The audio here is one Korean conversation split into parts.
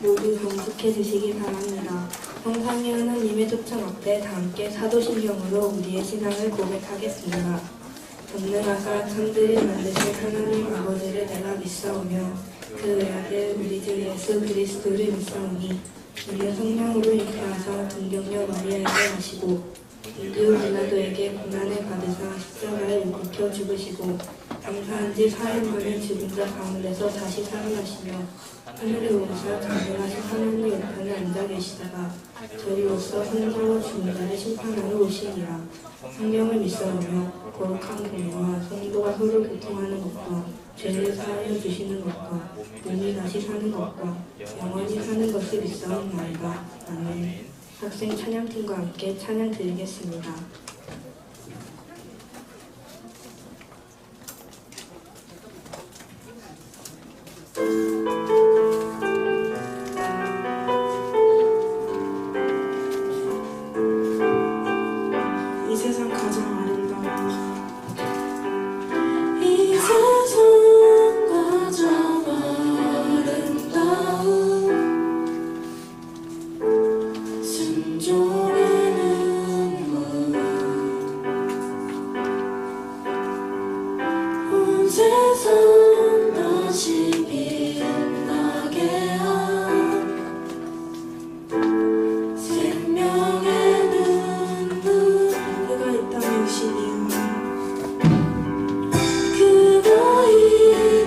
모두 동숙해 주시기 바랍니다. 성삼위 하나님의 초청 앞에 다 함께 사도신경으로 우리의 신앙을 고백하겠습니다. 전능하사 천지를 만드신 하나님 아버지를 내가 믿사오며 그 외아들 우리 주 예수 그리스도를 믿사오니 이는 성령으로 잉태하사 동정녀 마리아에게 하시고 인류 빌라도에게 고난을 받으사 십자가에 못 박혀 죽으시고 장사한 지 4일 만에 죽은 자 가운데서 다시 살아나시며 하늘에 오르사 전능하신 하나님 옆편에 앉아 계시다가 저희로서 환자와 죽은 자를 심판하러 오시니라. 성령을 믿사오며 거룩한 공예와 성도가 서로 교통하는 것과 죄를 사하여 주시는 것과 몸이 다시 사는 것과 영원히 사는 것을 믿사옵나이다. 아멘. 학생 찬양팀과 함께 찬양 드리겠습니다. 이 세상 가장 아름다운 이 세상 가장 아름다운 순종의 눈물 온 세상 다시 빛나게 한 생명의 눈물 그가 있다면 신이여 그가 이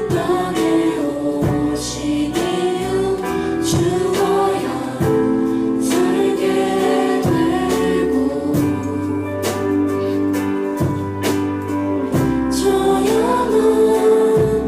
땅에 오신 이유 죽어야 살게 되고 저 영원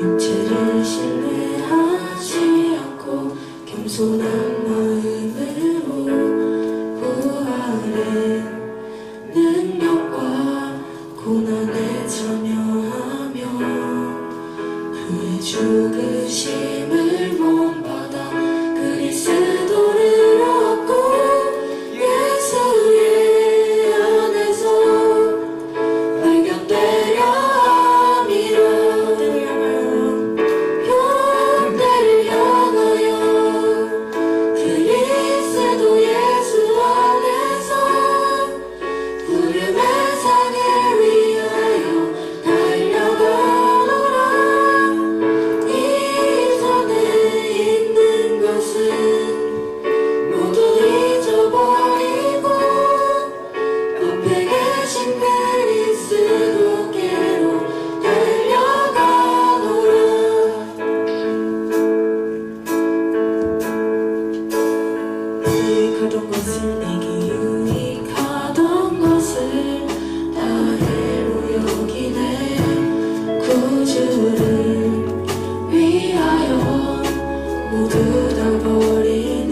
육체를 신뢰하지 않고 겸손한 마음으로 부활의 능력과 고난에 참여하며 그의 죽으심을 본받아 그리스도를 얻고 예수의 안에서 발견되려 함이라. 형대를 향하여 그리스도 예수 안에서 부름의 상을 위하여 달려가노라. 이전에 있는 것은 모두 잊어버리고 앞에 계신 그리스도께로 달려가노라. 유익하던 것을 내게 유익하던 것을 다 해로 여기네. 구주를 위하여 모두 다 버리는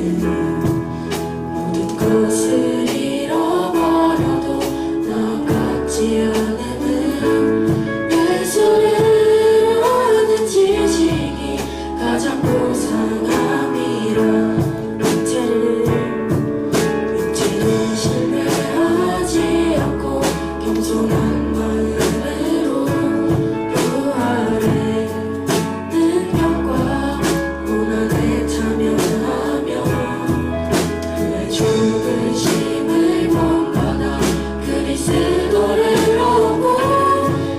모든 것을 잃어버려도 나 같지 않음은 예수를 아는 지식이 가장 고상함이라. 육체를 신뢰하지 않고 겸손한 마음으로 부활의 능력과 고난에 참여하며 그의 죽으심을 본받아 그리스도를 얻고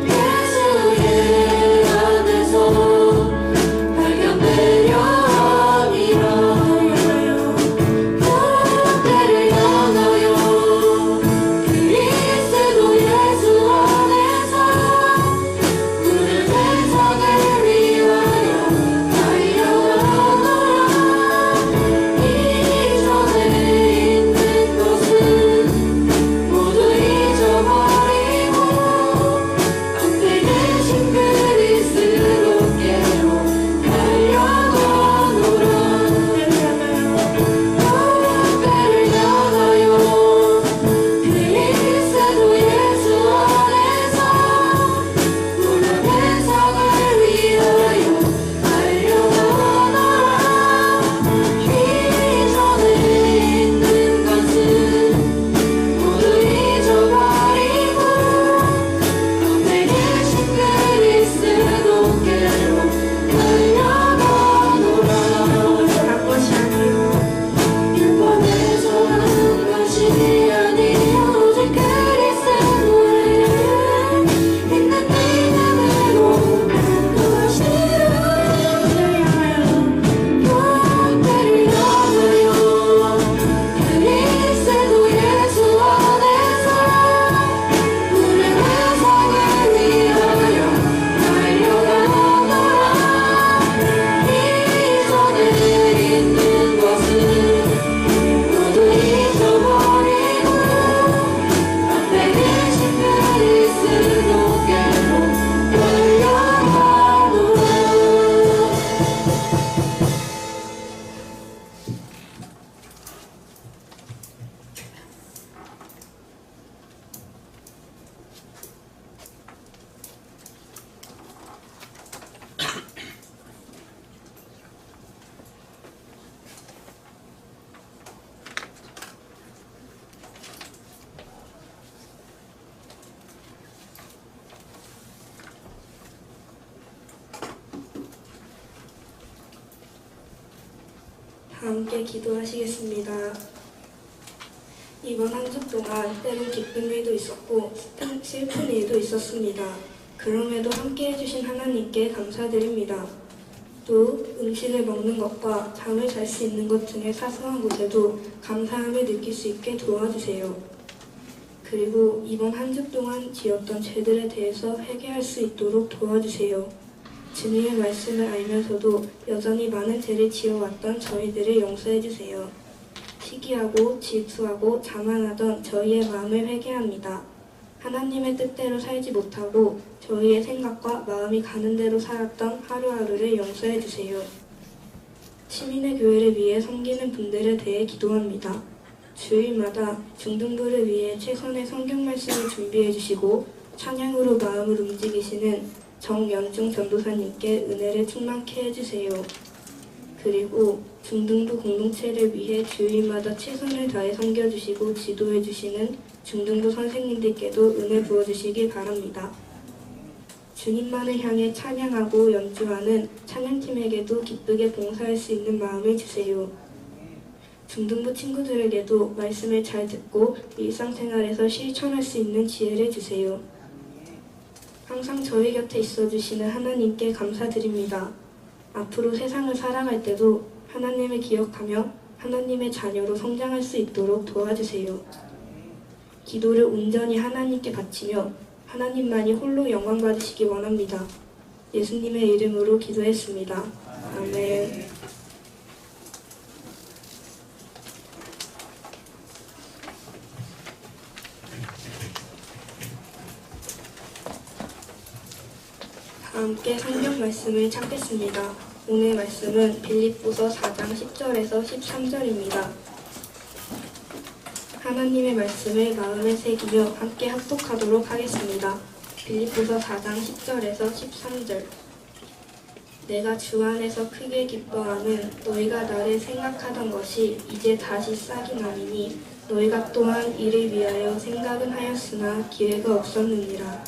예수의 안에서 발견되려 함이라. 형대를 향하여 그리스도 예수 안에서 부름의 상을 위하여 달려가노라. 이전에 있는 것은 모두 잊어버리고 앞에 계신 그리스도께로 달려가노라. 형대를 향하여 그리스도 예수 안에서 부름의 상을 위하여 달려가노라. 이전에 있는 것은 모두 잊어버리고 앞에 계신 그리스도께로 달려가노라. 한 것이 아니요 율법에서 하는 것이 아니요 오직 그리스도를 믿는 믿음으로 그것이라. 형대를 향하여 그리스도 예수 안에서 부름의 상을 위하여 달려가노라. 이전에 있는 것은 모두 잊어버리고 앞에 계신 그리스도께로 달려가노라. 다 함께 기도하시겠습니다. 이번 한 주 동안 때론 기쁜 일도 있었고 슬픈 일도 있었습니다. 그럼에도 함께 해주신 하나님께 감사드립니다. 또 음식을 먹는 것과 잠을 잘 수 있는 것 등의 사소한 것에도 감사함을 느낄 수 있게 도와주세요. 그리고 이번 한 주 동안 지었던 죄들에 대해서 회개할 수 있도록 도와주세요. 주님의 말씀을 알면서도 여전히 많은 죄를 지어왔던 저희들을 용서해주세요. 시기하고 질투하고 자만하던 저희의 마음을 회개합니다. 하나님의 뜻대로 살지 못하고 저희의 생각과 마음이 가는 대로 살았던 하루하루를 용서해 주세요. 시민의 교회를 위해 섬기는 분들에 대해 기도합니다. 주일마다 중등부를 위해 최선의 성경 말씀을 준비해 주시고 찬양으로 마음을 움직이시는 정연중 전도사님께 은혜를 충만케 해주세요. 그리고 중등부 공동체를 위해 주일마다 최선을 다해 섬겨주시고 지도해 주시는 중등부 선생님들께도 은혜 부어주시기 바랍니다. 주님만을 향해 찬양하고 연주하는 찬양팀에게도 기쁘게 봉사할 수 있는 마음을 주세요. 중등부 친구들에게도 말씀을 잘 듣고 일상생활에서 실천할 수 있는 지혜를 주세요. 항상 저희 곁에 있어주시는 하나님께 감사드립니다. 앞으로 세상을 살아갈 때도 하나님을 기억하며 하나님의 자녀로 성장할 수 있도록 도와주세요. 기도를 온전히 하나님께 바치며 하나님만이 홀로 영광 받으시기 원합니다. 예수님의 이름으로 기도했습니다. 아멘. 함께 성경 말씀을 찾겠습니다. 오늘 말씀은 빌립보서 4장 10절에서 13절입니다. 하나님의 말씀을 마음에 새기며 함께 합독하도록 하겠습니다. 빌립보서 4장 10절에서 13절. 내가 주 안에서 크게 기뻐하는 너희가 나를 생각하던 것이 이제 다시 싹이 나니니 너희가 또한 이를 위하여 생각은 하였으나 기회가 없었느니라.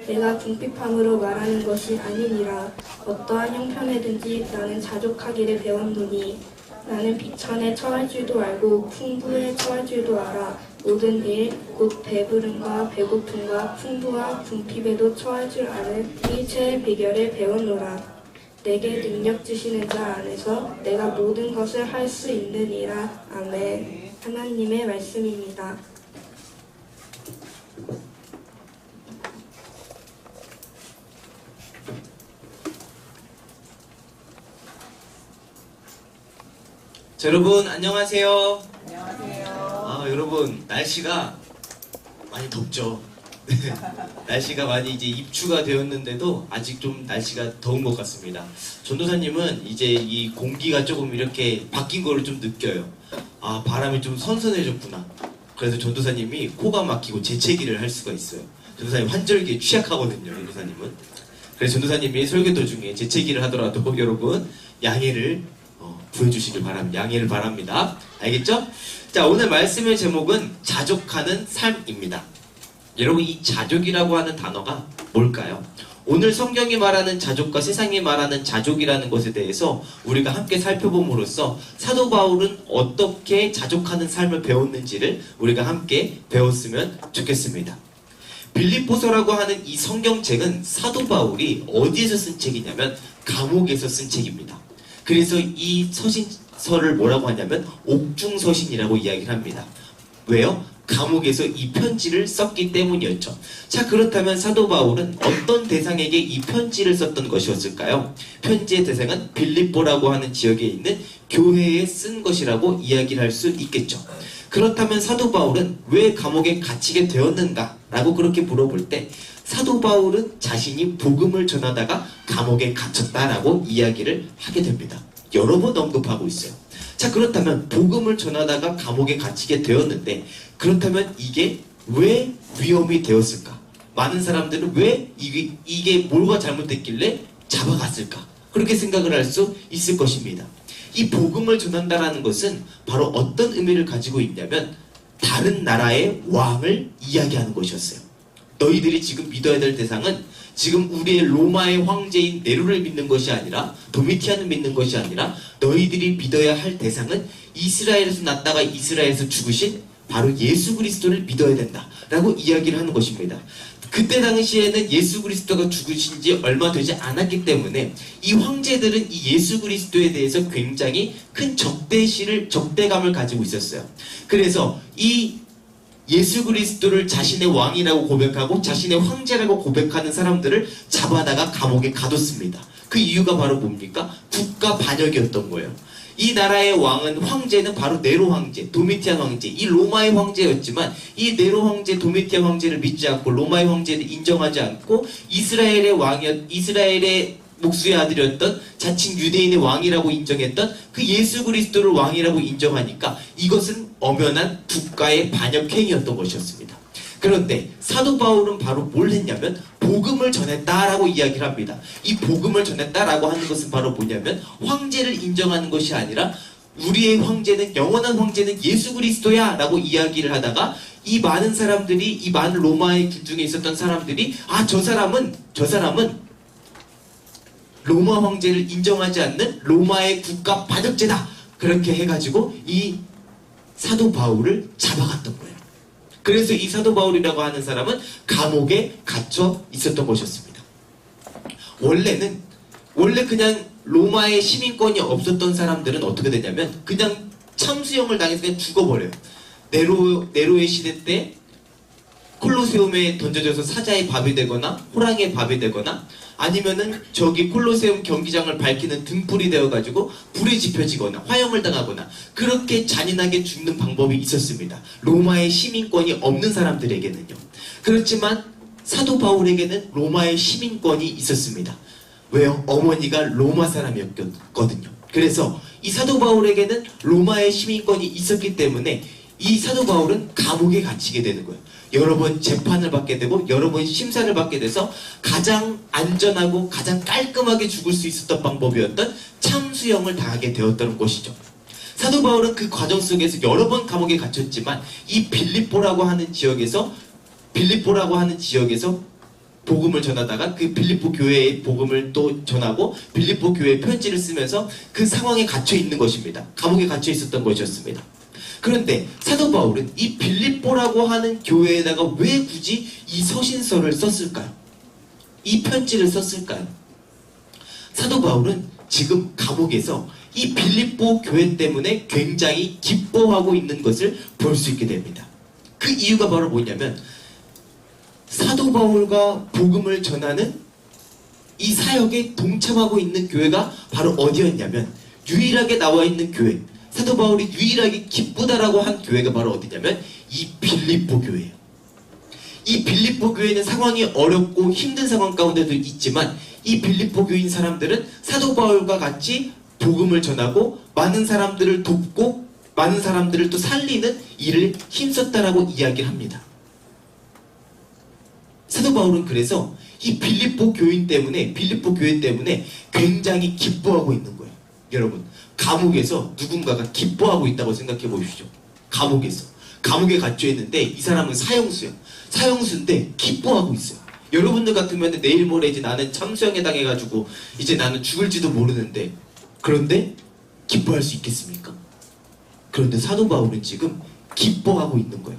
내가 궁핍함으로 말하는 것이 아니니라. 어떠한 형편에든지 나는 자족하기를 배웠노니 나는 비천에 처할 줄도 알고 풍부에 처할 줄도 알아. 모든 일, 곧 배부름과 배고픔과 풍부와 궁핍에도 처할 줄 아는 일체의 비결을 배웠노라. 내게 능력 주시는 자 안에서 내가 모든 것을 할 수 있느니라. 아멘. 하나님의 말씀입니다. 자, 여러분 안녕하세요. 안녕하세요. 여러분 날씨가 많이 덥죠. 날씨가 많이 이제 입추가 되었는데도 아직 좀 날씨가 더운 것 같습니다. 전도사님은 이제 이 공기가 조금 이렇게 바뀐 거를 좀 느껴요. 아, 바람이 좀 선선해졌구나. 그래서 전도사님이 코가 막히고 재채기를 할 수가 있어요. 전도사님 환절기에 취약하거든요. 전도사님은. 그래서 전도사님이 설교 도중에 재채기를 하더라도 여러분 양해를 구해주시길 바랍니다. 양해를 바랍니다. 알겠죠? 자, 오늘 말씀의 제목은 자족하는 삶입니다. 여러분, 이 자족이라고 하는 단어가 뭘까요? 오늘 성경이 말하는 자족과 세상이 말하는 자족이라는 것에 대해서 우리가 함께 살펴봄으로써 사도 바울은 어떻게 자족하는 삶을 배웠는지를 우리가 함께 배웠으면 좋겠습니다. 빌립보서라고 하는 이 성경책은 사도 바울이 어디에서 쓴 책이냐면 감옥에서 쓴 책입니다. 그래서 이 서신서를 뭐라고 하냐면 옥중서신이라고 이야기를 합니다. 왜요? 감옥에서 이 편지를 썼기 때문이었죠. 자, 그렇다면 사도 바울은 어떤 대상에게 이 편지를 썼던 것이었을까요? 편지의 대상은 빌립보라고 하는 지역에 있는 교회에 쓴 것이라고 이야기를 할 수 있겠죠. 그렇다면 사도 바울은 왜 감옥에 갇히게 되었는가? 라고 그렇게 물어볼 때 사도 바울은 자신이 복음을 전하다가 감옥에 갇혔다라고 이야기를 하게 됩니다. 여러 번 언급하고 있어요. 자, 그렇다면 복음을 전하다가 감옥에 갇히게 되었는데 그렇다면 이게 왜 위험이 되었을까? 많은 사람들은 왜 이게 뭐가 잘못됐길래 잡아갔을까? 그렇게 생각을 할 수 있을 것입니다. 이 복음을 전한다라는 것은 바로 어떤 의미를 가지고 있냐면 다른 나라의 왕을 이야기하는 것이었어요. 너희들이 지금 믿어야 될 대상은 지금 우리의 로마의 황제인 네로를 믿는 것이 아니라 도미티안을 믿는 것이 아니라 너희들이 믿어야 할 대상은 이스라엘에서 났다가 이스라엘에서 죽으신 바로 예수 그리스도를 믿어야 된다 라고 이야기를 하는 것입니다. 그때 당시에는 예수 그리스도가 죽으신 지 얼마 되지 않았기 때문에 이 황제들은 이 예수 그리스도에 대해서 굉장히 큰 적대감을 가지고 있었어요. 그래서 이 예수 그리스도를 자신의 왕이라고 고백하고 자신의 황제라고 고백하는 사람들을 잡아다가 감옥에 가뒀습니다. 그 이유가 바로 뭡니까? 국가 반역이었던 거예요. 이 나라의 왕은 황제는 바로 네로 황제, 도미티안 황제, 이 로마의 황제였지만 이 네로 황제, 도미티안 황제를 믿지 않고 로마의 황제를 인정하지 않고 이스라엘의 목수의 아들이었던 자칭 유대인의 왕이라고 인정했던 그 예수 그리스도를 왕이라고 인정하니까 이것은 엄연한 국가의 반역행위였던 것이었습니다. 그런데 사도 바울은 바로 뭘 했냐면 복음을 전했다라고 이야기를 합니다. 이 복음을 전했다라고 하는 것은 바로 뭐냐면 황제를 인정하는 것이 아니라 우리의 황제는 영원한 황제는 예수 그리스도야 라고 이야기를 하다가 이 많은 사람들이 이 많은 로마의 군중에 있었던 사람들이 저 사람은 로마 황제를 인정하지 않는 로마의 국가 반역죄다 그렇게 해가지고 이 사도 바울을 잡아갔던 거예요. 그래서 이 사도 바울이라고 하는 사람은 감옥에 갇혀 있었던 것이었습니다. 원래 그냥 로마의 시민권이 없었던 사람들은 어떻게 되냐면 그냥 참수형을 당해서 그냥 죽어버려요. 네로의 시대 때 콜로세움에 던져져서 사자의 밥이 되거나 호랑이의 밥이 되거나 아니면은 저기 콜로세움 경기장을 밝히는 등불이 되어가지고 불에 지펴지거나 화형을 당하거나 그렇게 잔인하게 죽는 방법이 있었습니다. 로마의 시민권이 없는 사람들에게는요. 그렇지만 사도 바울에게는 로마의 시민권이 있었습니다. 왜요? 어머니가 로마 사람이었거든요. 그래서 이 사도 바울에게는 로마의 시민권이 있었기 때문에 이 사도 바울은 감옥에 갇히게 되는 거예요. 여러 번 재판을 받게 되고 여러 번 심사를 받게 돼서 가장 안전하고 가장 깔끔하게 죽을 수 있었던 방법이었던 참수형을 당하게 되었던 것이죠. 사도 바울은 그 과정 속에서 여러 번 감옥에 갇혔지만 이 빌립보라고 하는 지역에서 복음을 전하다가 그 빌립보 교회의 복음을 또 전하고 빌립보 교회에 편지를 쓰면서 그 상황에 갇혀 있는 것입니다. 감옥에 갇혀 있었던 것이었습니다. 그런데 사도 바울은 이 빌립보라고 하는 교회에다가 왜 굳이 이 서신서를 썼을까요? 이 편지를 썼을까요? 사도 바울은 지금 감옥에서 이 빌립보 교회 때문에 굉장히 기뻐하고 있는 것을 볼 수 있게 됩니다. 그 이유가 바로 뭐냐면 사도 바울과 복음을 전하는 이 사역에 동참하고 있는 교회가 바로 어디였냐면 유일하게 나와 있는 교회, 사도 바울이 유일하게 기쁘다라고 한 교회가 바로 어디냐면 이 빌립보 교회예요. 이 빌립보 교회는 상황이 어렵고 힘든 상황 가운데도 있지만 이 빌립보 교인 사람들은 사도 바울과 같이 복음을 전하고 많은 사람들을 돕고 많은 사람들을 또 살리는 일을 힘썼다라고 이야기를 합니다. 사도 바울은 그래서 이 빌립보 교회 때문에 굉장히 기뻐하고 있는 거예요. 여러분, 감옥에서 누군가가 기뻐하고 있다고 생각해 보십시오. 감옥에 갇혀 있는데 이 사람은 사형수인데 기뻐하고 있어요. 여러분들 같으면 내일 모레 이제 나는 참수형에 당해가지고 이제 나는 죽을지도 모르는데 그런데 기뻐할 수 있겠습니까? 그런데 사도 바울은 지금 기뻐하고 있는 거예요.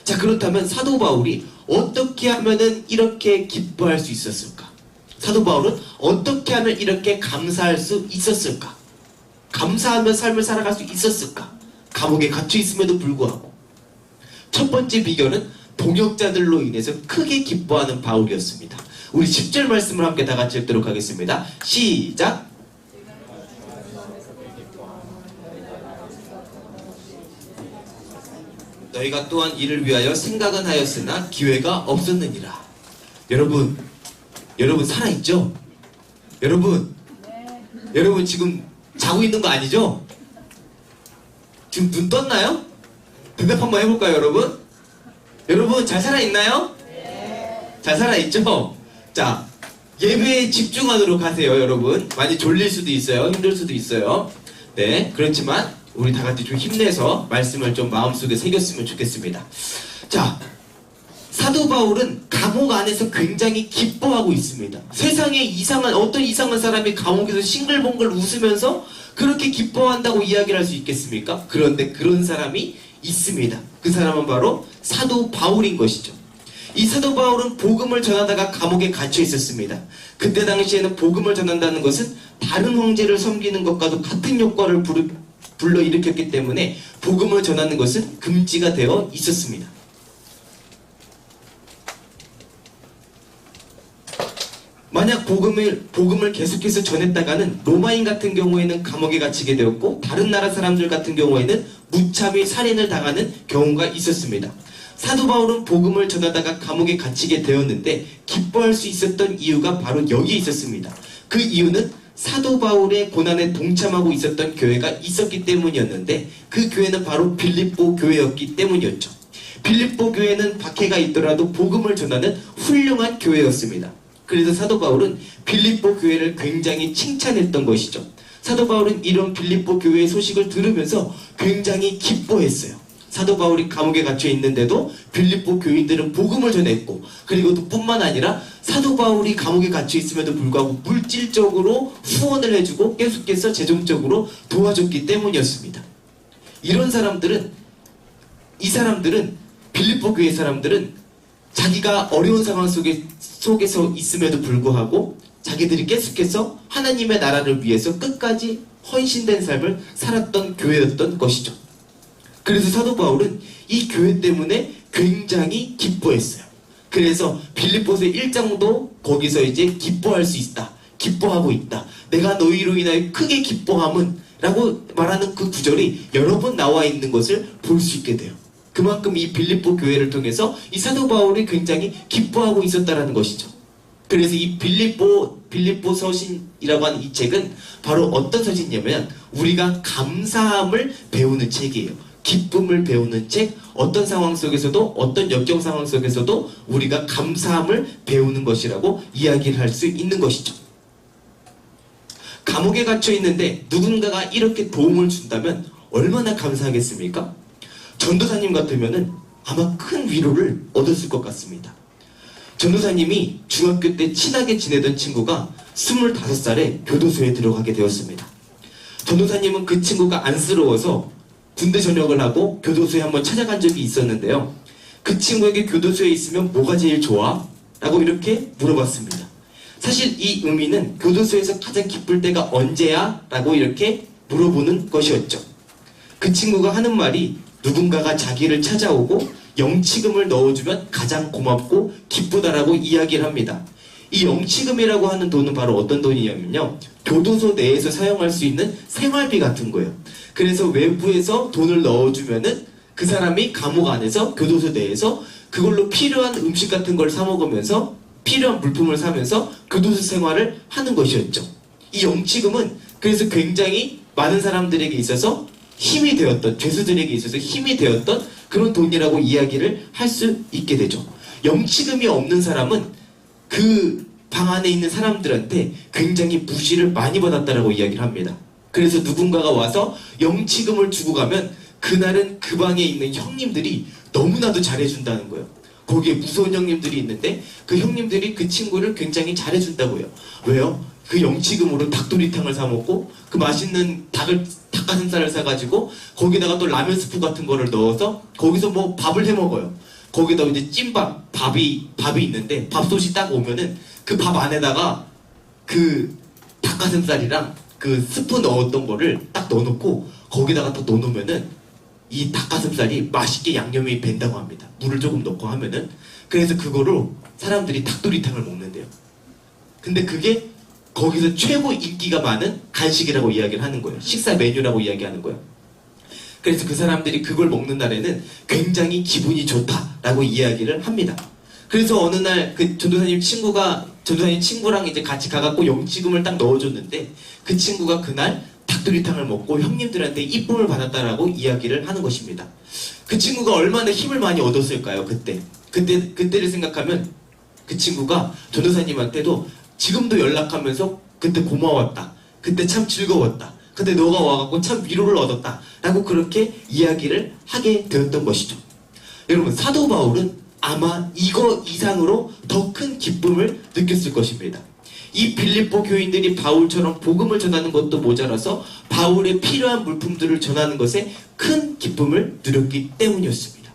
자, 그렇다면 사도 바울이 어떻게 하면은 이렇게 기뻐할 수 있었을까? 사도 바울은 어떻게 하면 이렇게 감사할 수 있었을까? 감사하며 삶을 살아갈 수 있었을까? 감옥에 갇혀 있음에도 불구하고 첫 번째 비결은 동역자들로 인해서 크게 기뻐하는 바울이었습니다. 우리 10절 말씀을 함께 다 같이 읽도록 하겠습니다. 시작! 너희가 또한 이를 위하여 생각은 하였으나 기회가 없었느니라. 여러분 살아있죠? 여러분 지금 자고 있는 거 아니죠? 지금 눈 떴나요? 대답 한번 해볼까요, 여러분? 여러분 잘 살아있나요? 네. 잘 살아있죠? 자, 예배에 집중하도록 하세요, 여러분. 많이 졸릴 수도 있어요, 힘들 수도 있어요. 네, 그렇지만 우리 다 같이 좀 힘내서 말씀을 좀 마음속에 새겼으면 좋겠습니다. 자, 사도 바울은 감옥 안에서 굉장히 기뻐하고 있습니다. 세상에 어떤 이상한 사람이 감옥에서 싱글벙글 웃으면서 그렇게 기뻐한다고 이야기를 할 수 있겠습니까? 그런데 그런 사람이 있습니다. 그 사람은 바로 사도 바울인 것이죠. 이 사도 바울은 복음을 전하다가 감옥에 갇혀 있었습니다. 그때 당시에는 복음을 전한다는 것은 다른 황제를 섬기는 것과도 같은 효과를 불러일으켰기 때문에 복음을 전하는 것은 금지가 되어 있었습니다. 만약 복음을 계속해서 전했다가는 로마인 같은 경우에는 감옥에 갇히게 되었고 다른 나라 사람들 같은 경우에는 무참히 살인을 당하는 경우가 있었습니다. 사도 바울은 복음을 전하다가 감옥에 갇히게 되었는데 기뻐할 수 있었던 이유가 바로 여기에 있었습니다. 그 이유는 사도 바울의 고난에 동참하고 있었던 교회가 있었기 때문이었는데 그 교회는 바로 빌립보 교회였기 때문이었죠. 빌립보 교회는 박해가 있더라도 복음을 전하는 훌륭한 교회였습니다. 그래서 사도 바울은 빌립보 교회를 굉장히 칭찬했던 것이죠. 사도 바울은 이런 빌립보 교회의 소식을 들으면서 굉장히 기뻐했어요. 사도 바울이 감옥에 갇혀 있는데도 빌립보 교인들은 복음을 전했고, 그리고 또 뿐만 아니라 사도 바울이 감옥에 갇혀 있음에도 불구하고 물질적으로 후원을 해주고 계속해서 재정적으로 도와줬기 때문이었습니다. 이 사람들은 빌립보 교회 사람들은 자기가 어려운 상황 속에서 있음에도 불구하고 자기들이 계속해서 하나님의 나라를 위해서 끝까지 헌신된 삶을 살았던 교회였던 것이죠. 그래서 사도 바울은 이 교회 때문에 굉장히 기뻐했어요. 그래서 빌립보서 1장도 거기서 이제 기뻐할 수 있다, 기뻐하고 있다, 내가 너희로 인하여 크게 기뻐함은 라고 말하는 그 구절이 여러 번 나와 있는 것을 볼 수 있게 돼요. 그만큼 이 빌립보 교회를 통해서 이 사도 바울이 굉장히 기뻐하고 있었다라는 것이죠. 그래서 이 빌립보 서신이라고 하는 이 책은 바로 어떤 서신이냐면 우리가 감사함을 배우는 책이에요. 기쁨을 배우는 책, 어떤 상황 속에서도 어떤 역경 상황 속에서도 우리가 감사함을 배우는 것이라고 이야기를 할 수 있는 것이죠. 감옥에 갇혀 있는데 누군가가 이렇게 도움을 준다면 얼마나 감사하겠습니까? 전도사님 같으면은 아마 큰 위로를 얻었을 것 같습니다. 전도사님이 중학교 때 친하게 지내던 친구가 25살에 교도소에 들어가게 되었습니다. 전도사님은 그 친구가 안쓰러워서 군대 전역을 하고 교도소에 한번 찾아간 적이 있었는데요. 그 친구에게 교도소에 있으면 뭐가 제일 좋아? 라고 이렇게 물어봤습니다. 사실 이 의미는 교도소에서 가장 기쁠 때가 언제야? 라고 이렇게 물어보는 것이었죠. 그 친구가 하는 말이 누군가가 자기를 찾아오고 영치금을 넣어주면 가장 고맙고 기쁘다라고 이야기를 합니다. 이 영치금이라고 하는 돈은 바로 어떤 돈이냐면요, 교도소 내에서 사용할 수 있는 생활비 같은 거예요. 그래서 외부에서 돈을 넣어주면은 그 사람이 감옥 안에서 교도소 내에서 그걸로 필요한 음식 같은 걸 사 먹으면서 필요한 물품을 사면서 교도소 생활을 하는 것이었죠. 이 영치금은 그래서 굉장히 많은 사람들에게 있어서 힘이 되었던, 죄수들에게 있어서 힘이 되었던 그런 돈이라고 이야기를 할 수 있게 되죠. 영치금이 없는 사람은 그 방 안에 있는 사람들한테 굉장히 무시를 많이 받았다라고 이야기를 합니다. 그래서 누군가가 와서 영치금을 주고 가면 그날은 그 방에 있는 형님들이 너무나도 잘해준다는 거예요. 거기에 무서운 형님들이 있는데 그 형님들이 그 친구를 굉장히 잘해준다고요. 왜요? 그 영치금으로 닭도리탕을 사 먹고 그 맛있는 닭가슴살을 사가지고 거기다가 또 라면 스프 같은 거를 넣어서 거기서 뭐 밥을 해 먹어요. 거기다 이제 찐밥, 밥이 있는데 밥솥이 딱 오면은 그 밥 안에다가 그 닭가슴살이랑 그 스프 넣었던 거를 딱 넣어놓고 거기다가 또 넣어놓으면은 이 닭가슴살이 맛있게 양념이 밴다고 합니다. 물을 조금 넣고 하면은. 그래서 그거로 사람들이 닭도리탕을 먹는데요. 근데 그게 거기서 최고 인기가 많은 간식이라고 이야기를 하는 거예요. 식사 메뉴라고 이야기하는 거예요. 그래서 그 사람들이 그걸 먹는 날에는 굉장히 기분이 좋다라고 이야기를 합니다. 그래서 어느 날 그 전도사님 친구랑 이제 같이 가갖고 영치금을 딱 넣어줬는데 그 친구가 그날 닭도리탕을 먹고 형님들한테 이쁨을 받았다라고 이야기를 하는 것입니다. 그 친구가 얼마나 힘을 많이 얻었을까요? 그때를 생각하면 그 친구가 전도사님한테도 지금도 연락하면서 그때 고마웠다, 그때 참 즐거웠다, 그때 너가 와갖고 참 위로를 얻었다 라고 그렇게 이야기를 하게 되었던 것이죠. 여러분, 사도 바울은 아마 이거 이상으로 더 큰 기쁨을 느꼈을 것입니다. 이 빌립보 교인들이 바울처럼 복음을 전하는 것도 모자라서 바울의 필요한 물품들을 전하는 것에 큰 기쁨을 누렸기 때문이었습니다.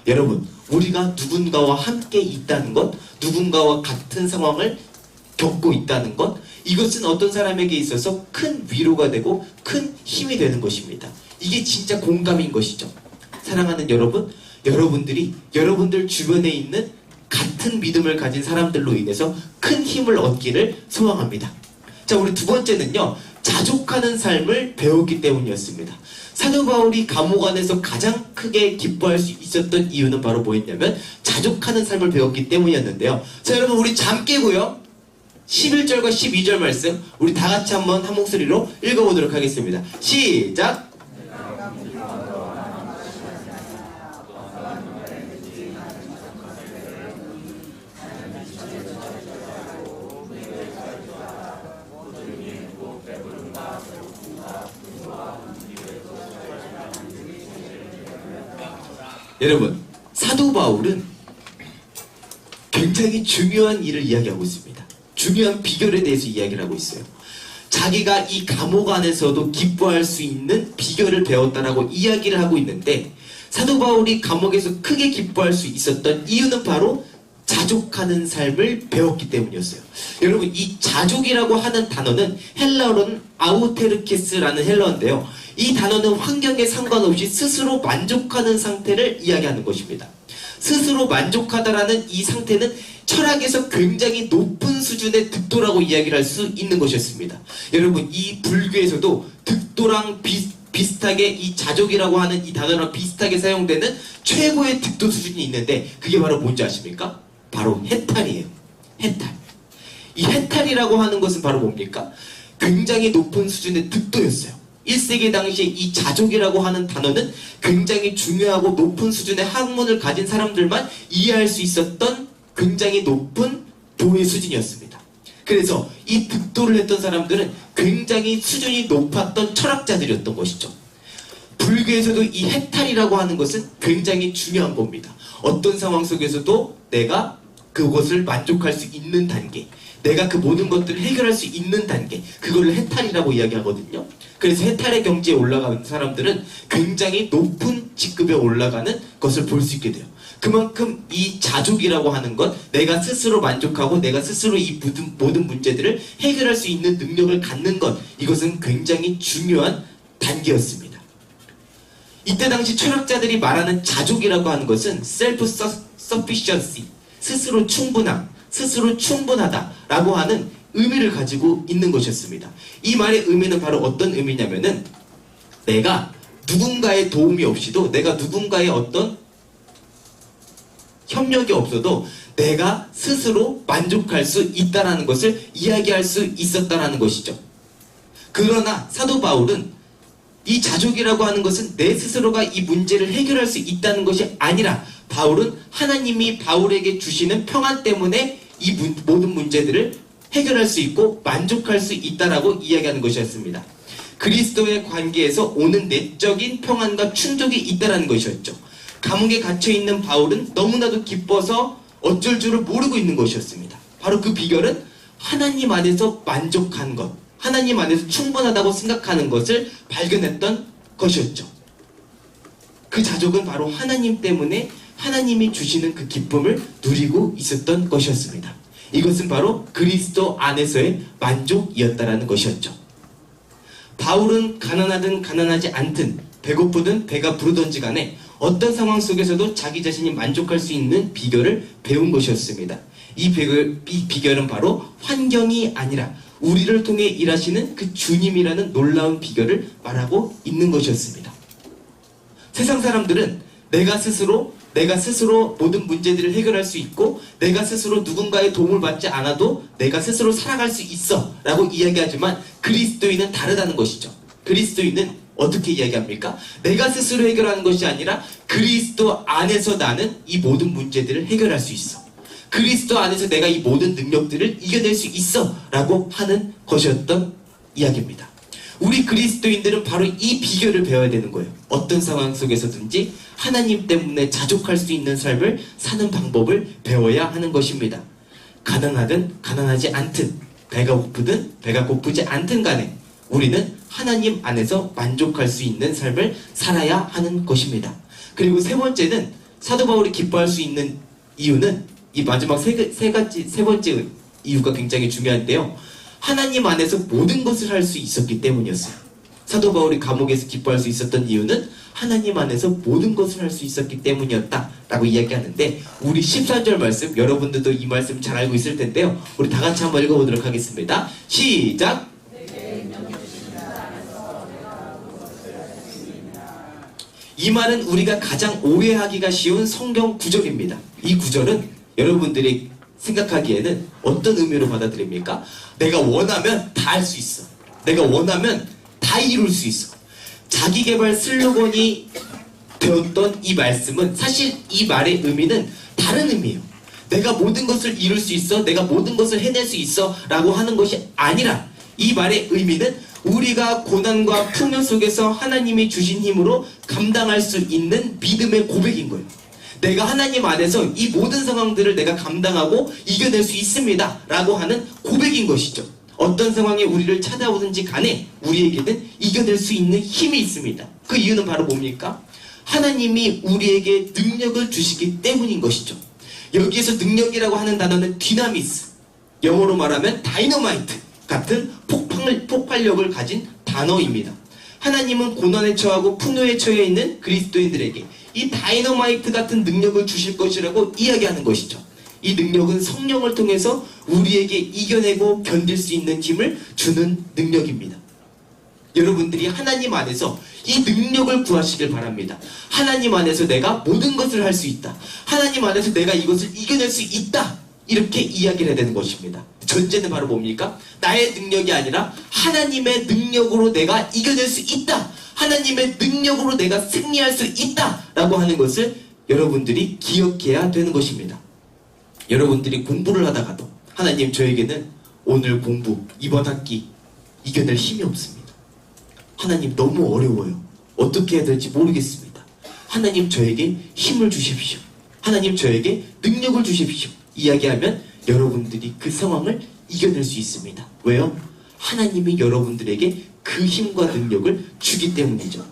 여러분, 우리가 누군가와 함께 있다는 것, 누군가와 같은 상황을 겪고 있다는 것, 이것은 어떤 사람에게 있어서 큰 위로가 되고 큰 힘이 되는 것입니다. 이게 진짜 공감인 것이죠. 사랑하는 여러분, 여러분들이 여러분들 주변에 있는 같은 믿음을 가진 사람들로 인해서 큰 힘을 얻기를 소망합니다. 자, 우리 두 번째는요, 자족하는 삶을 배웠기 때문이었습니다. 사도 바울이 감옥 안에서 가장 크게 기뻐할 수 있었던 이유는 바로 뭐였냐면 자족하는 삶을 배웠기 때문이었는데요. 자, 여러분, 우리 잠 깨고요, 11절과 12절 말씀 우리 다 같이 한번 한 목소리로 읽어보도록 하겠습니다. 시작! 여러분, 사도 바울은 굉장히 중요한 일을 이야기하고 있습니다. 중요한 비결에 대해서 이야기를 하고 있어요. 자기가 이 감옥 안에서도 기뻐할 수 있는 비결을 배웠다라고 이야기를 하고 있는데, 사도 바울이 감옥에서 크게 기뻐할 수 있었던 이유는 바로 자족하는 삶을 배웠기 때문이었어요. 여러분, 이 자족이라고 하는 단어는 헬라어로는 아우테르케스라는 헬라어인데요. 이 단어는 환경에 상관없이 스스로 만족하는 상태를 이야기하는 것입니다. 스스로 만족하다라는 이 상태는 철학에서 굉장히 높은 수준의 득도라고 이야기를 할 수 있는 것이었습니다. 여러분, 이 불교에서도 득도랑 비슷하게 이 자족이라고 하는 이 단어랑 비슷하게 사용되는 최고의 득도 수준이 있는데, 그게 바로 뭔지 아십니까? 바로 해탈이에요. 해탈. 이 해탈이라고 하는 것은 바로 뭡니까? 굉장히 높은 수준의 득도였어요. 1세기 당시에 이 자족이라고 하는 단어는 굉장히 중요하고 높은 수준의 학문을 가진 사람들만 이해할 수 있었던 굉장히 높은 도의 수준이었습니다. 그래서 이 득도를 했던 사람들은 굉장히 수준이 높았던 철학자들이었던 것이죠. 불교에서도 이 해탈이라고 하는 것은 굉장히 중요한 겁니다. 어떤 상황 속에서도 내가 그것을 만족할 수 있는 단계, 내가 그 모든 것들을 해결할 수 있는 단계, 그거를 해탈이라고 이야기하거든요. 그래서 해탈의 경지에 올라가는 사람들은 굉장히 높은 직급에 올라가는 것을 볼 수 있게 돼요. 그만큼 이 자족이라고 하는 것, 내가 스스로 만족하고 내가 스스로 이 모든 문제들을 해결할 수 있는 능력을 갖는 것, 이것은 굉장히 중요한 단계였습니다. 이때 당시 철학자들이 말하는 자족이라고 하는 것은 self-sufficiency, 스스로 충분함, 스스로 충분하다라고 하는 의미를 가지고 있는 것이었습니다. 이 말의 의미는 바로 어떤 의미냐면은, 내가 누군가의 도움이 없이도, 내가 누군가의 어떤 협력이 없어도 내가 스스로 만족할 수 있다라는 것을 이야기할 수 있었다라는 것이죠. 그러나 사도 바울은 이 자족이라고 하는 것은 내 스스로가 이 문제를 해결할 수 있다는 것이 아니라, 바울은 하나님이 바울에게 주시는 평안 때문에 이 모든 문제들을 해결할 수 있고 만족할 수 있다라고 이야기하는 것이었습니다. 그리스도의 관계에서 오는 내적인 평안과 충족이 있다라는 것이었죠. 감옥에 갇혀있는 바울은 너무나도 기뻐서 어쩔 줄을 모르고 있는 것이었습니다. 바로 그 비결은 하나님 안에서 만족한 것, 하나님 안에서 충분하다고 생각하는 것을 발견했던 것이었죠. 그 자족은 바로 하나님 때문에 하나님이 주시는 그 기쁨을 누리고 있었던 것이었습니다. 이것은 바로 그리스도 안에서의 만족이었다라는 것이었죠. 바울은 가난하든 가난하지 않든, 배고프든 배가 부르던지 간에 어떤 상황 속에서도 자기 자신이 만족할 수 있는 비결을 배운 것이었습니다. 이 비결은 바로 환경이 아니라 우리를 통해 일하시는 그 주님이라는 놀라운 비결을 말하고 있는 것이었습니다. 세상 사람들은 내가 스스로 모든 문제들을 해결할 수 있고, 내가 스스로 누군가의 도움을 받지 않아도 내가 스스로 살아갈 수 있어 라고 이야기하지만, 그리스도인은 다르다는 것이죠. 그리스도인은 어떻게 이야기합니까? 내가 스스로 해결하는 것이 아니라 그리스도 안에서 나는 이 모든 문제들을 해결할 수 있어, 그리스도 안에서 내가 이 모든 능력들을 이겨낼 수 있어 라고 하는 것이었던 이야기입니다. 우리 그리스도인들은 바로 이 비결을 배워야 되는 거예요. 어떤 상황 속에서든지 하나님 때문에 자족할 수 있는 삶을 사는 방법을 배워야 하는 것입니다. 가난하든 가난하지 않든, 배가 고프든 배가 고프지 않든 간에 우리는 하나님 안에서 만족할 수 있는 삶을 살아야 하는 것입니다. 그리고 세 번째는, 사도 바울이 기뻐할 수 있는 이유는, 이 마지막 세 번째 이유가 굉장히 중요한데요. 하나님 안에서 모든 것을 할 수 있었기 때문이었어요. 사도 바울이 감옥에서 기뻐할 수 있었던 이유는 하나님 안에서 모든 것을 할 수 있었기 때문이었다 라고 이야기하는데, 우리 14절 말씀, 여러분들도 이 말씀 잘 알고 있을 텐데요, 우리 다 같이 한번 읽어보도록 하겠습니다. 시작! 이 말은 우리가 가장 오해하기가 쉬운 성경 구절입니다. 이 구절은 여러분들이 생각하기에는 어떤 의미로 받아들입니까? 내가 원하면 다 할 수 있어. 내가 원하면 다 이룰 수 있어. 자기계발 슬로건이 되었던 이 말씀은 사실 이 말의 의미는 다른 의미예요. 내가 모든 것을 이룰 수 있어, 내가 모든 것을 해낼 수 있어 라고 하는 것이 아니라, 이 말의 의미는 우리가 고난과 풍요 속에서 하나님이 주신 힘으로 감당할 수 있는 믿음의 고백인 거예요. 내가 하나님 안에서 이 모든 상황들을 내가 감당하고 이겨낼 수 있습니다 라고 하는 고백인 것이죠. 어떤 상황이 우리를 찾아오든지 간에 우리에게는 이겨낼 수 있는 힘이 있습니다. 그 이유는 바로 뭡니까? 하나님이 우리에게 능력을 주시기 때문인 것이죠. 여기에서 능력이라고 하는 단어는 디나미스, 영어로 말하면 다이너마이트 같은 폭발력을 가진 단어입니다. 하나님은 고난에 처하고 풍요에 처해 있는 그리스도인들에게 이 다이너마이트 같은 능력을 주실 것이라고 이야기하는 것이죠. 이 능력은 성령을 통해서 우리에게 이겨내고 견딜 수 있는 힘을 주는 능력입니다. 여러분들이 하나님 안에서 이 능력을 구하시길 바랍니다. 하나님 안에서 내가 모든 것을 할 수 있다. 하나님 안에서 내가 이것을 이겨낼 수 있다. 이렇게 이야기를 해야 되는 것입니다. 전제는 바로 뭡니까? 나의 능력이 아니라 하나님의 능력으로 내가 이겨낼 수 있다. 하나님의 능력으로 내가 승리할 수 있다 라고 하는 것을 여러분들이 기억해야 되는 것입니다. 여러분들이 공부를 하다가도 하나님, 저에게는 오늘 공부, 이번 학기 이겨낼 힘이 없습니다. 하나님, 너무 어려워요. 어떻게 해야 될지 모르겠습니다. 하나님, 저에게 힘을 주십시오. 하나님, 저에게 능력을 주십시오. 이야기하면 여러분들이 그 상황을 이겨낼 수 있습니다. 왜요? 하나님이 여러분들에게 그 힘과 능력을 주기 때문이죠.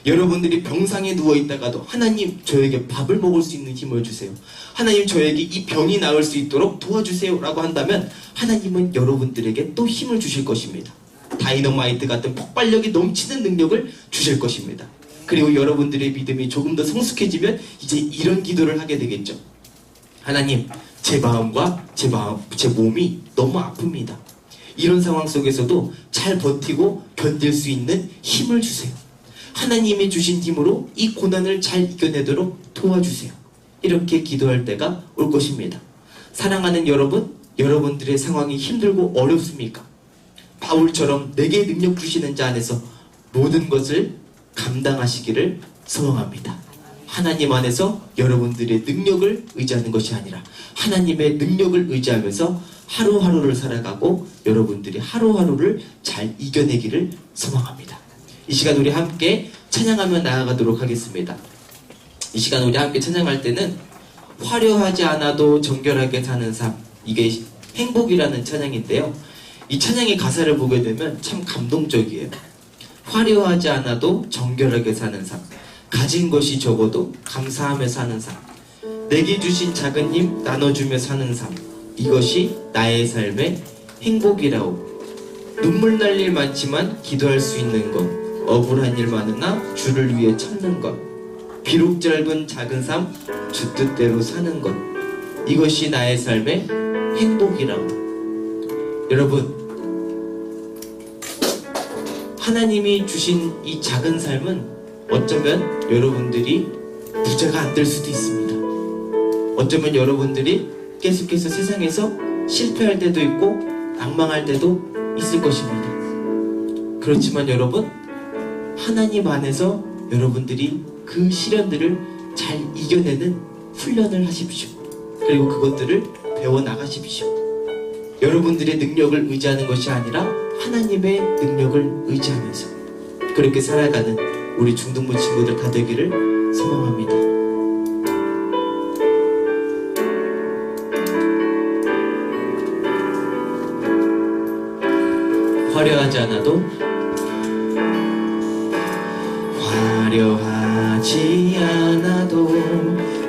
여러분들이 병상에 누워있다가도 하나님, 저에게 밥을 먹을 수 있는 힘을 주세요. 하나님, 저에게 이 병이 나을 수 있도록 도와주세요 라고 한다면 하나님은 여러분들에게 또 힘을 주실 것입니다. 다이너마이트 같은 폭발력이 넘치는 능력을 주실 것입니다. 그리고 여러분들의 믿음이 조금 더 성숙해지면 이제 이런 기도를 하게 되겠죠. 하나님, 제 마음과 제 몸이 너무 아픕니다. 이런 상황 속에서도 잘 버티고 견딜 수 있는 힘을 주세요. 하나님이 주신 힘으로 이 고난을 잘 이겨내도록 도와주세요. 이렇게 기도할 때가 올 것입니다. 사랑하는 여러분, 여러분들의 상황이 힘들고 어렵습니까? 바울처럼 내게 능력 주시는 자 안에서 모든 것을 감당하시기를 소망합니다. 하나님 안에서 여러분들의 능력을 의지하는 것이 아니라 하나님의 능력을 의지하면서 하루하루를 살아가고 여러분들이 하루하루를 잘 이겨내기를 소망합니다. 이 시간 우리 함께 찬양하며 나아가도록 하겠습니다. 이 시간 우리 함께 찬양할 때는 화려하지 않아도 정결하게 사는 삶, 이게 행복이라는 찬양인데요. 이 찬양의 가사를 보게 되면 참 감동적이에요. 화려하지 않아도 정결하게 사는 삶, 가진 것이 적어도 감사하며 사는 삶, 내게 주신 작은 힘 나눠주며 사는 삶, 이것이 나의 삶의 행복이라오. 눈물 날 일 많지만 기도할 수 있는 것, 억울한 일 많으나 주를 위해 참는 것, 비록 짧은 작은 삶 주 뜻대로 사는 것, 이것이 나의 삶의 행복이라고. 여러분, 하나님이 주신 이 작은 삶은 어쩌면 여러분들이 부자가 안 될 수도 있습니다. 어쩌면 여러분들이 계속해서 세상에서 실패할 때도 있고 낭망할 때도 있을 것입니다. 그렇지만 여러분, 하나님 안에서 여러분들이 그 시련들을 잘 이겨내는 훈련을 하십시오. 그리고 그것들을 배워나가십시오. 여러분들의 능력을 의지하는 것이 아니라 하나님의 능력을 의지하면서 그렇게 살아가는 우리 중등부 친구들 다 되기를 소망합니다. 화려하지 않아도 화려하지 않아도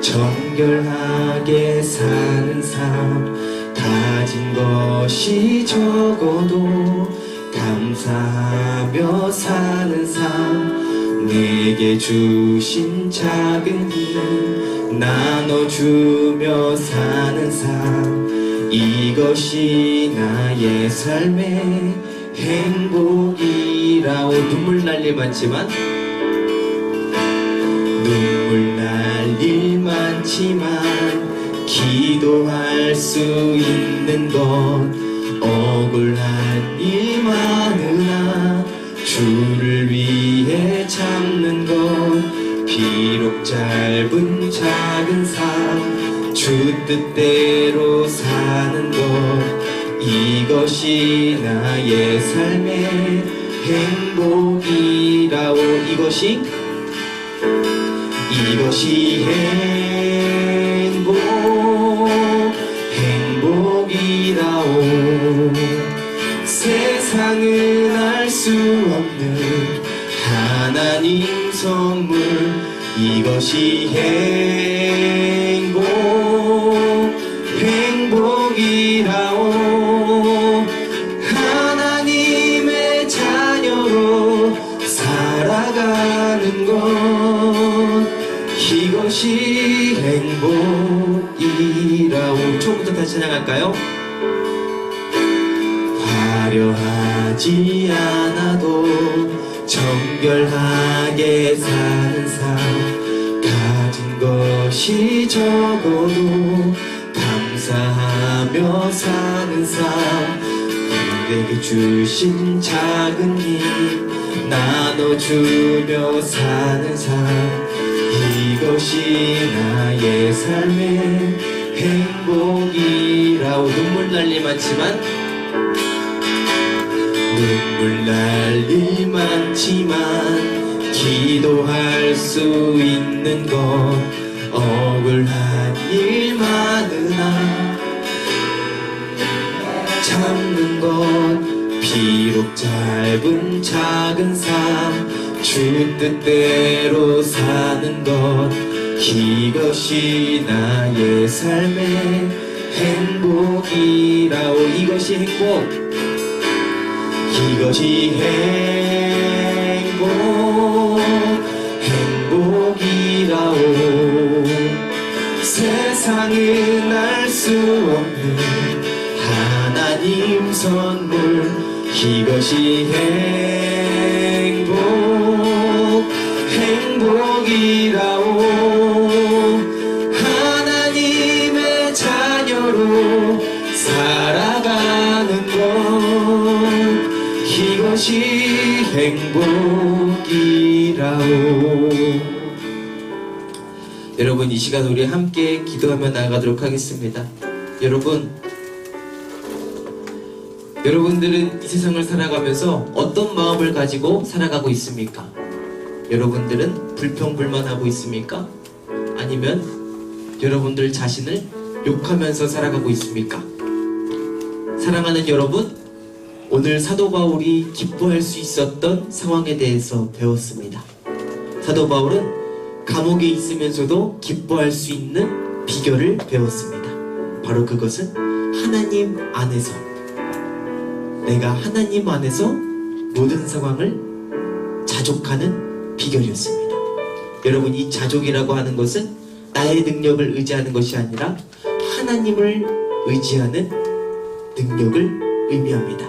정결하게 사는 삶, 가진 것이 적어도 감사하며 감사하며 사는 삶 내게 주신 작은 힘 나눠주며 사는 삶 이것이 나의 삶의 행복이라오. 눈물 날 일 많지만 눈물 날 일 많지만 기도할 수 있는 것 억울한 일 많으나 주를 위해 참는 것 비록 짧은 작은 삶 주 뜻대로 사는 것 이것이 나의 삶의 행복이라오. 이것이 행복이라오. 세상은 알 수 없는 하나님 선물 이것이 행복이라오. 하나님의 자녀로 살아가는 것 이것이 행복이라오. 처음부터 다시 찬양할까요? 화려하지 않아도 정결하게 사는 삶 가진 것이 적어도 감사하며 사는 삶 내게 주신 작은 힘 나눠주며 사는 삶 이것이 나의 삶의 행복이라오. 눈물 날 일 많지만 기도할 수 있는 것 억울한 일 많으나 참는 것 비록 짧은 작은 삶 주 뜻대로 사는 것 이것이 나의 삶의 행복이라오. 이것이 행복이라오. 세상은 알 수 없는 하나님 선물 이것이 행복이라오. 하나님의 자녀로 살아가는 것 이것이 행복이라오. 여러분 이 시간 우리 함께 기도하며 나아가도록 하겠습니다. 여러분들은 이 세상을 살아가면서 어떤 마음을 가지고 살아가고 있습니까? 여러분들은 불평불만하고 있습니까? 아니면 여러분들 자신을 욕하면서 살아가고 있습니까? 사랑하는 여러분, 오늘 사도 바울이 기뻐할 수 있었던 상황에 대해서 배웠습니다. 사도 바울은 감옥에 있으면서도 기뻐할 수 있는 비결을 배웠습니다. 바로 그것은 하나님 안에서, 내가 하나님 안에서 모든 상황을 자족하는 비결이었습니다. 여러분, 이 자족이라고 하는 것은 나의 능력을 의지하는 것이 아니라 하나님을 의지하는 능력을 의미합니다.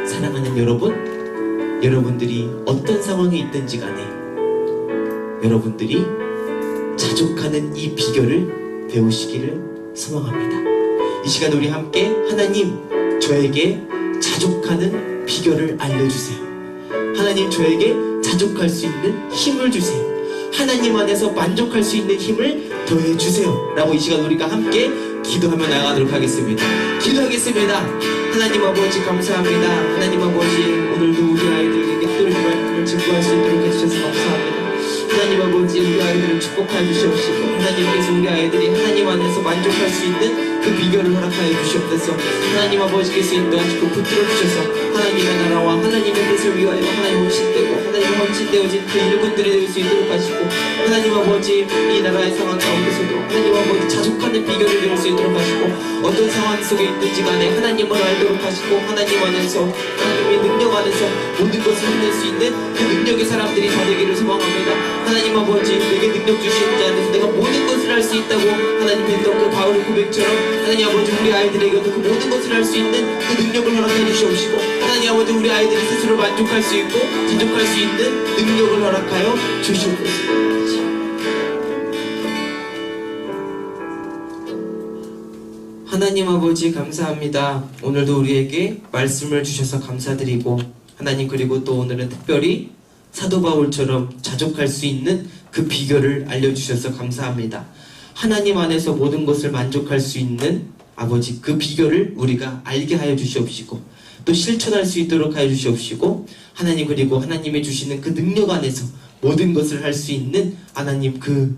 사랑하는 여러분, 여러분들이 어떤 상황에 있든지 간에 여러분들이 자족하는 이 비결을 배우시기를 소망합니다. 이 시간 우리 함께 하나님, 저에게 자족하는 비결을 알려주세요. 하나님, 저에게 자족할 수 있는 힘을 주세요. 하나님 안에서 만족할 수 있는 힘을 더해주세요 라고 이 시간 우리가 함께 기도하며 나가도록 하겠습니다. 기도하겠습니다. 하나님 아버지 감사합니다. 하나님 아버지, 오늘도 우리 아이들에게 또 이 말씀을 증거할 수 있도록 해주셔서 감사합니다. 하나님 아버지, 우리 아이들을 축복하여 주시옵시고 하나님께서 우리 아이들이 하나님 안에서 만족할 수 있는 그 비결을 허락하여 주시옵소서. 하나님 아버지께서 인도하시고 붙들어 주셔서 하나님의 나라와 하나님의 뜻을 위하여 하나님 헌신되고 하나님 헌신되어진 그 일꾼들이 될 수 있도록 하시고 하나님 아버지, 이 나라의 상황 가운데서도 하나님 아버지 자족하는 비결을 배울 수 있도록 하시고 어떤 상황 속에 있든지 간에 하나님을 알도록 하시고 하나님 안에서 하나님의 능력 안에서 모든 것을 해낼 수 있는 그 능력의 사람들이 다 되기를 소망합니다. 하나님 아버지, 내게 능력 주시는 자 안에서 내가 모든 것을 할 수 있다고 하나님 했던 그 바울의 고백처럼 하나님 아버지, 우리 아이들에게도 그 모든 것을 할 수 있는 그 능력을 허락해 주시옵시고, 하나님 아버지, 우리 아이들이 스스로 만족할 수 있고 지족할 수 있는 능력을 허락하여 주시옵소서. 하나님 아버지, 감사합니다. 오늘도 우리에게 말씀을 주셔서 감사드리고, 하나님, 그리고 또 오늘은 특별히 사도 바울처럼 자족할 수 있는 그 비결을 알려주셔서 감사합니다. 하나님 안에서 모든 것을 만족할 수 있는 아버지, 그 비결을 우리가 알게 하여 주시옵시고 또 실천할 수 있도록 하여 주시옵시고, 하나님, 그리고 하나님이 주시는 그 능력 안에서 모든 것을 할 수 있는 하나님 그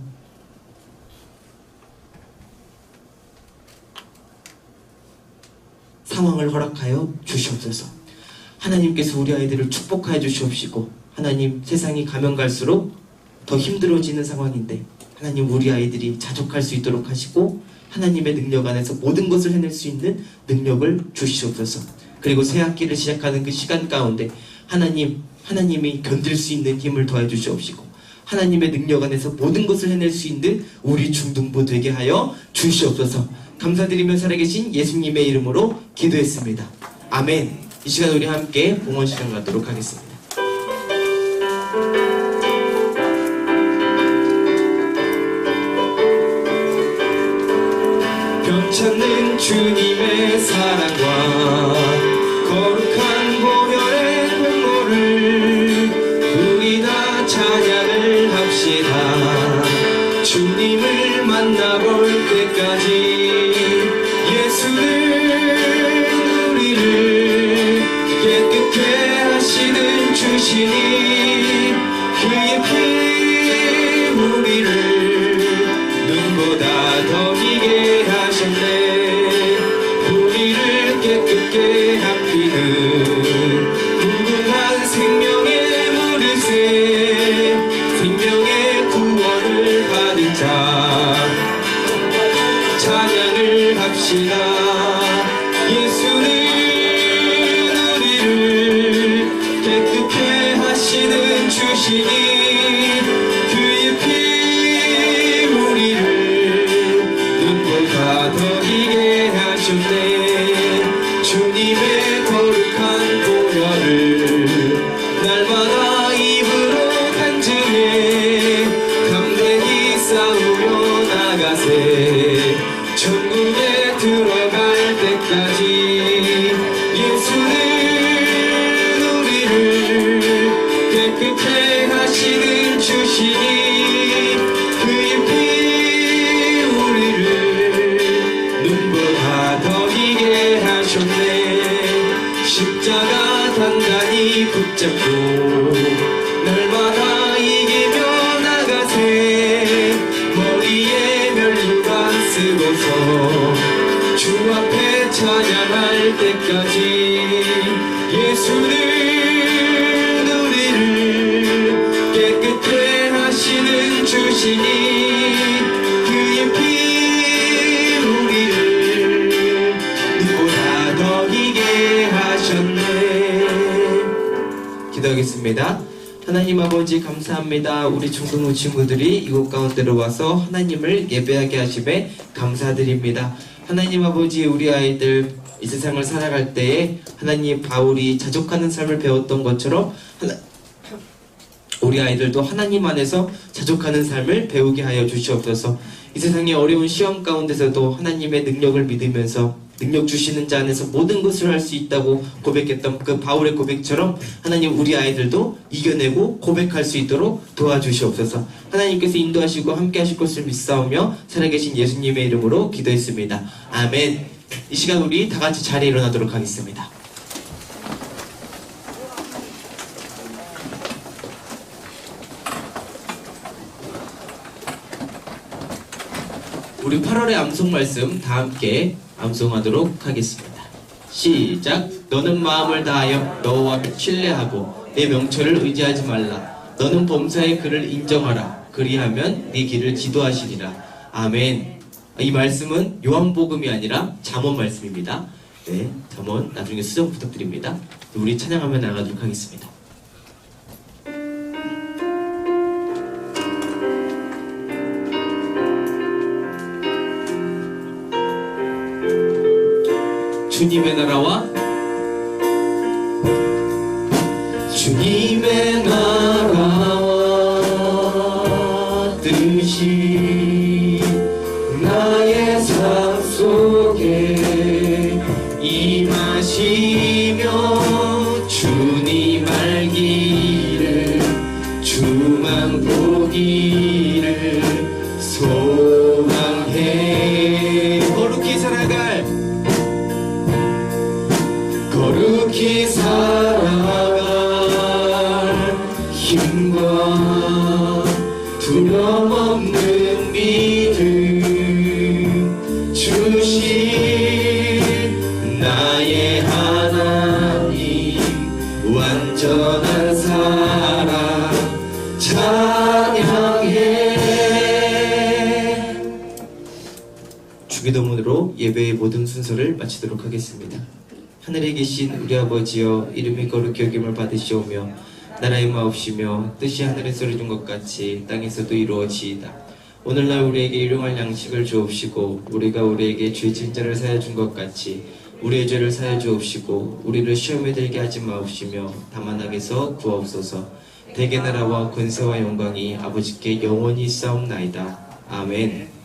상황을 허락하여 주시옵소서. 하나님께서 우리 아이들을 축복하여 주시옵시고, 하나님, 세상이 가면 갈수록 더 힘들어지는 상황인데 하나님, 우리 아이들이 자족할 수 있도록 하시고 하나님의 능력 안에서 모든 것을 해낼 수 있는 능력을 주시옵소서. 그리고 새 학기를 시작하는 그 시간 가운데 하나님이 견딜 수 있는 힘을 더해 주시옵시고, 하나님의 능력 안에서 모든 것을 해낼 수 있는 우리 중등부 되게 하여 주시옵소서. 감사드리며 살아계신 예수님의 이름으로 기도했습니다. 아멘. 이 시간 우리 함께 봉헌 시간 갖도록 하겠습니다. 변찮는 주님의 사랑과 거룩한 보혈의 분모를 우리 다 찬양을 합시다. 주님을 만나볼 때까지 예수는 우리를 깨끗게 하시는 주시니 그의 피 우리를 눈보다 더 희게 하셨네. 우리를 깨끗게 합히는 무궁한 생명의 무릇에 생명의 구원을 받은 자 찬양을 합시다. 예수는 우리를 깨끗게 하시는 주시니 그의 피 우리를 눈보다 더 희게 하셨네. 주님의 거룩한 보혈을 날마다 입으로 간증해 담대히 싸우며 나가세. 천국에 들어갈 때까지 예수는 우리를 깨끗게 하시는 주시니 그의 피 우리를 눈보다 더 희게 하셨네. 십자가 단단히 붙잡고 날마다 이기며 나가세. 머리에 면류관 쓰고서 주 앞에 찬양할 때까지 예수는 우리를 깨끗게 하시는 주시니 그의 피 우리를 눈보다 더 희게 하셨네. 기도하겠습니다. 하나님 아버지, 감사합니다. 우리 중등부 친구들이 이곳 가운데로 와서 하나님을 예배하게 하심에 감사드립니다. 하나님 아버지, 우리 아이들 이 세상을 살아갈 때에 하나님, 바울이 자족하는 삶을 배웠던 것처럼 우리 아이들도 하나님 안에서 자족하는 삶을 배우게 하여 주시옵소서. 이 세상의 어려운 시험 가운데서도 하나님의 능력을 믿으면서 능력 주시는 자 안에서 모든 것을 할 수 있다고 고백했던 그 바울의 고백처럼 하나님, 우리 아이들도 이겨내고 고백할 수 있도록 도와주시옵소서. 하나님께서 인도하시고 함께 하실 것을 믿사오며 살아계신 예수님의 이름으로 기도했습니다. 아멘. 이 시간 우리 다 같이 자리에 일어나도록 하겠습니다. 우리 8월의 암송 말씀 다 함께 암송하도록 하겠습니다. 시작. 너는 마음을 다하여 여호와 신뢰하고 내 명철을 의지하지 말라. 너는 범사의 그를 인정하라. 그리하면 네 길을 지도하시리라. 아멘. 이 말씀은 요한복음이 아니라 잠언 말씀입니다. 네, 잠언 나중에 수정 부탁드립니다. 우리 찬양하며 나가도록 하겠습니다. 주님의 나라와 주님의 나라와 뜻이 나의 삶 속에 임하시며 주님 알기를 주만 보기를 소망해 거룩히 살아갈 힘과 두려움 없는 믿음 주신 나의 하나님 완전한 사랑 찬양해. 주기도문으로 예배의 모든 순서를 마치도록 하겠습니다. 하늘에 계신 우리 아버지여, 이름이 거룩히 여김을 받으시오며 나라의 마옵시며 뜻이 하늘에서 이룬 것 같이 땅에서도 이루어지이다. 오늘날 우리에게 일용할 양식을 주옵시고 우리가 우리에게 죄진 자를 사하여 준 것 같이 우리의 죄를 사하여 주옵시고 우리를 시험에 들게 하지 마옵시며 다만 악에서 구하옵소서. 대개 나라와 권세와 영광이 아버지께 영원히 있사옵나이다. 아멘.